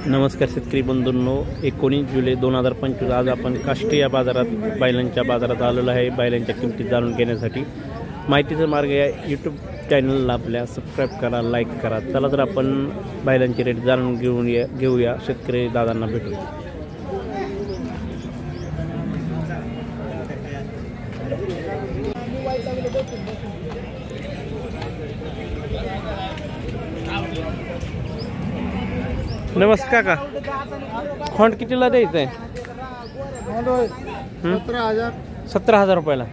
नमस्कार शेतकरी बंधूंनो, 19 जुलै 2025 आज आपण काष्टी या बाजारात बैलांच्या बाजारात आलेलो आहे। बैलांच्या किमती जाणून घेण्यासाठी माहितीचा मार्ग या यूट्यूब चॅनलला आपल्या सबस्क्राईब करा, लाईक करा। चला तर आपण बैलांचे रेट जाणून घेऊया शेतकरी दादांना भेटू। नमस्कार का खोंड कितीला द्यायचं आहे? 17,000 रुपयाला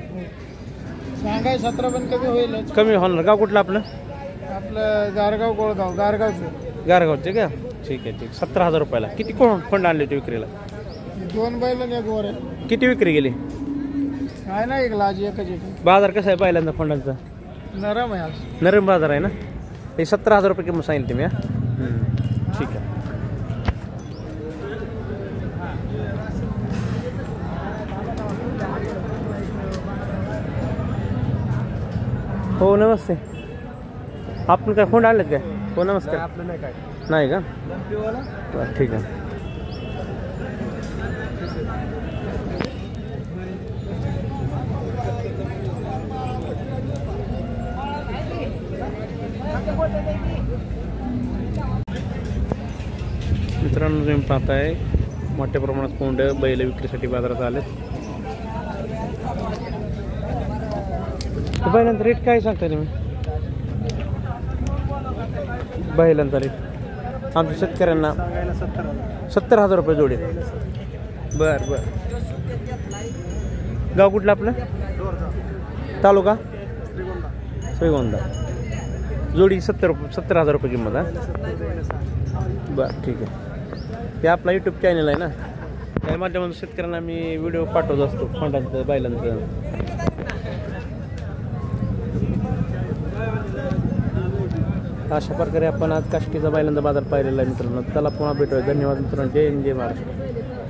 सांगाय 17 पण कमी होईल। कमी होणार। गाव कुठलं आपलं? आपलं गारगाव गोळगाव गारगावचे का? ठीक आहे ठीक। 17,000 रुपयाला किती खोंड आणले होते विक्रीला? 2 बैल आणि 1 वर। किती विक्री गेली? काय नाही एक लाज एकच एक। बाजार कसा आहे बैलांचा खोंडांचा? नरम आहे आज। नरम बाजार आहे ना। हे 17,000 रुपये किंमत सांगितली तुम्ही? ठीक आहे। हो नमस्ते। आपण काय खोंड आणलेत काय? हो नमस्कार। आपलं नाही काय नाही का? बरं ठीक आहे। मित्रांनो तुम्ही पाहताय मोठ्या प्रमाणात कोंड बैल विक्रीसाठी बाजारात आलेत। बैलांचा रेट काय सांगताय तुम्ही? बैलांचा रेट आमच्या शेतकऱ्यांना 70,000 रुपये जोडी। बर बर। गाव कुठलं आपलं? तालुका श्रीगोंदा। जोडी 70,000 रुपये किंमत आहे। बरं ठीक आहे। हे आपला यूट्यूब चॅनल आहे ना, त्या माध्यमातून शेतकऱ्यांना मी व्हिडिओ पाठवत असतो खोंडांचं बैलांचं। अशा प्रकारे आपण आज काष्टीचा बैलांचा बाजार पाहिलेला आहे मित्रांनो। चला पुन्हा भेटूया। धन्यवाद मित्रांनो। जय हिंद जय महाराष्ट्र।